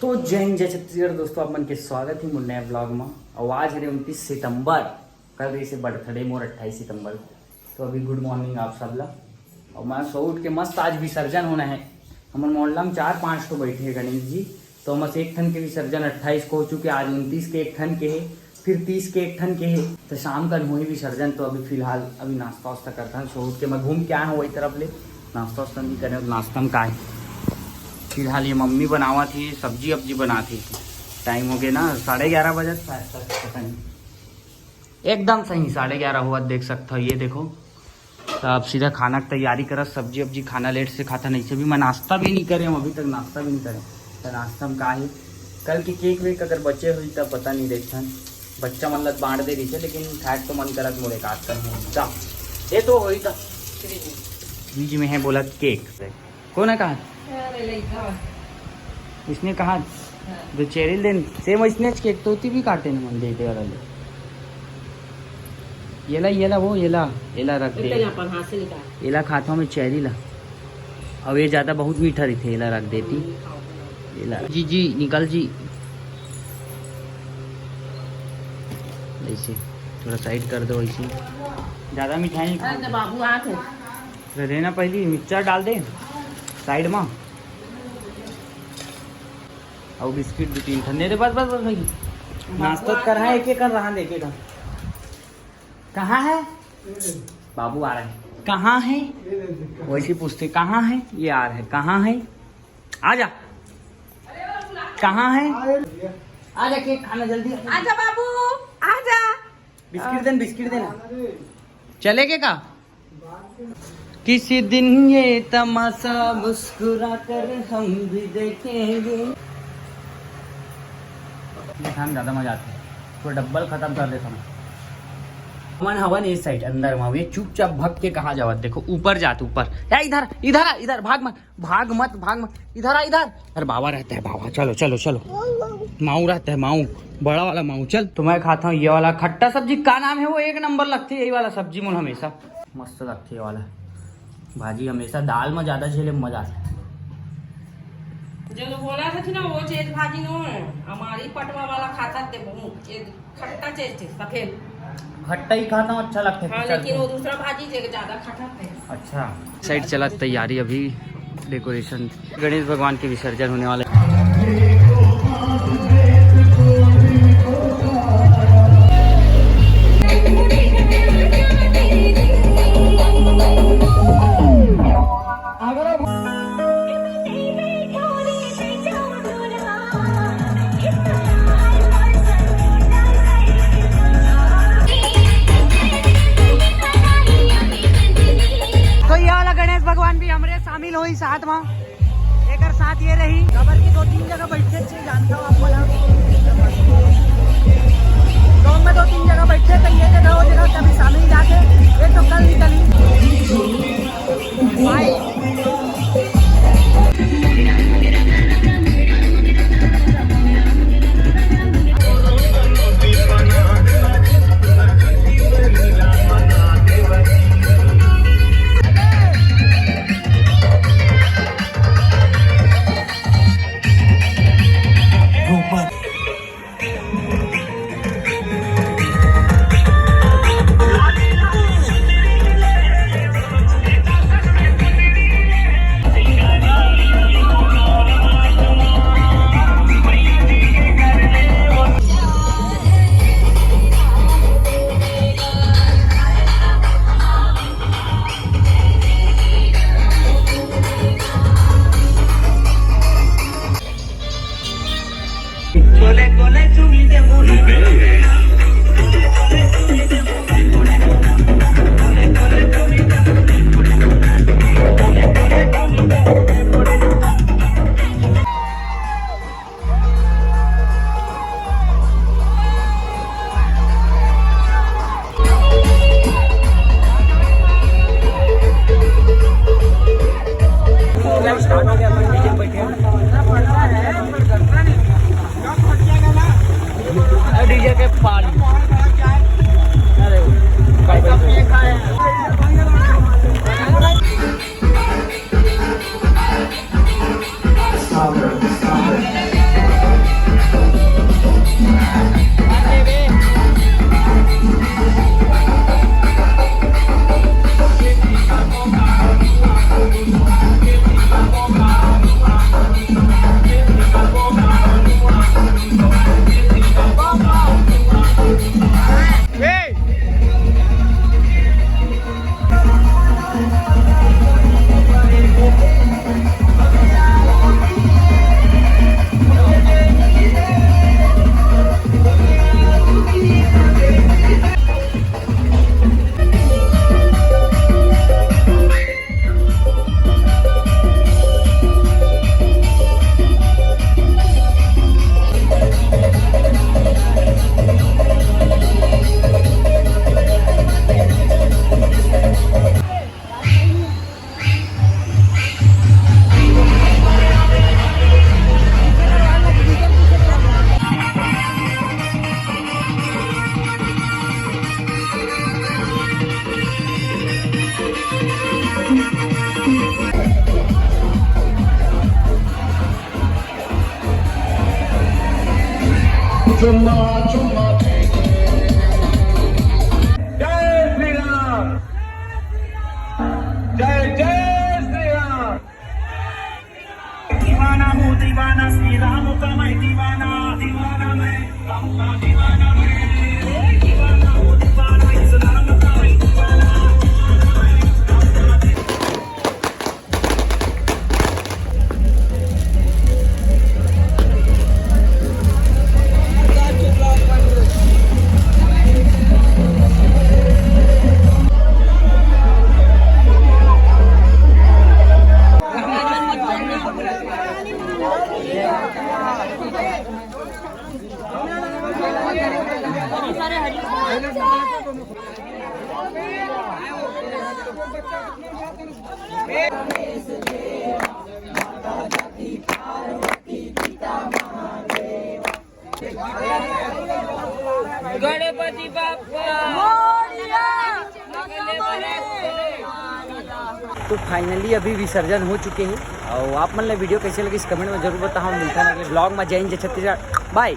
तो जय हिंद जय छत्तीसगढ़ दोस्तों, आप मन के स्वागत ही मोर नए ब्लॉग में। और आज है 29 सितंबर, कल रही से बर्थडे मोर 28 सितंबर। तो अभी गुड मॉर्निंग आप सब ला। और मैं सो उठ के मस्त आज विसर्जन होना है। हमारे मोहल्ला में 4-5 तो बैठे हैं गणेश जी। तो बस एक ठन के विसर्जन 28 को हो चुके, आज 29 के एक ठन के है, फिर 30 के एक ठन के है। तो शाम का हुई विसर्जन। तो अभी फिलहाल अभी नाश्ता वास्ता करता हूँ। सो उठ के मैं घूम के आया हूँ वही तरफ ले। नाश्ता वास्ता नहीं करें, नाश्ता में का है फिलहाल ये मम्मी बनावा थी, सब्जी अब्जी बनाती थी। टाइम हो गया ना 11:30 बजे, पता नहीं एकदम सही 11:30 हुआ। देख सकता हो ये देखो। तो अब सीधा खाना की तैयारी करा, सब्जी अब्जी खाना लेट से खाता नहीं से भी। मैं नाश्ता भी नहीं करे हूँ, अभी तक नाश्ता भी नहीं करे। तो नाश्ता में का है कल की केक वेक अगर बचे हुई तब पता नहीं देखता। बच्चा मतलब बांट दे रही थे, लेकिन खाट तो मन करत मोड़े काट कर ये तो हो था। बीच में है बोला केक, कौन है कहा इसने कहा जो चेरी देन सेम इसने केक तो भी काटे ना मन देते वाला येला वो येला रख दे। येला खाता में चेरी ला। अब ये ज्यादा बहुत मीठा रही थे, येला रख देती। येला जी निकल जी। ऐसे थोड़ा साइड कर दो, ऐसे ज्यादा मिठाई बाबू हाथ देना। पहली मिक्सचर डाल दे साइड में। और बिस्किट 2-3 ठंडे दे। बस भाई नाश्ता कर रहा है। एक कर रहा देखे का कहाँ है बाबू आ रहा है। कहाँ है वैसे पूछते कहाँ है, ये आ रहा है कहाँ है। आजा कहाँ है, आजा केक खाना जल्दी। आजा बाबू आजा। बिस्किट देना चलेगे का। किसी दिन ये तमाशा मुस्कुरा कर हम भी देखेंगे। ज्यादा मजा आता है, तो डब्बल खत्म कर देता हूँ। मन हवन इस साइड अंदर में ये चुपचाप भग के कहाँ जावत। देखो ऊपर जाते ऊपर। या इधर भाग मत इधर आ इधर। अरे बाबा रहता है, बाबा चलो माऊ रहता है, माऊ बड़ा वाला माऊ। चल तो मैं खाता हूँ ये वाला खट्टा सब्जी। का नाम है वो, एक नंबर लगती है यही वाला सब्जी। मुझे हमेशा मस्त लगती है वाला भाजी। हमेशा दाल में ज्यादा झेले मजा आता है। जो बोला था ना वो चीज भाजी नो हमारी पटवा वाला खाता थे खट्टा चीज थे सफेद। खट्टा ही खाता हूँ, अच्छा लगता है। हाँ, लेकिन वो दूसरा भाजी ज्यादा खट्टा थे। अच्छा साइड चला तैयारी अभी डेकोरेशन। गणेश भगवान के विसर्जन होने वाले। भगवान भी हमारे शामिल हुई साथ में। एक साथ ये रही खबर की 2-3 जगह बैठे थे, जानता हूँ आपको। गाँव में 2-3 जगह बैठे थे, ये जगह वो जगह कभी शामिल जाते। ये तो कल निकली दीवाना हूँ दीवाना श्री राम का मैं दीवाना दीवाना मैं राम का दीवाना मैं दीवाना हूँ दीवाना इस राम का मैं दीवाना गणपति बाप्पा तो फाइनली अभी विसर्जन हो चुके हैं और आप मन वीडियो कैसे लगी इस कमेंट में जरूर बताओ। मिलता है अगले ब्लॉग में। जय हिंद जय छत्तीसगढ़, बाय।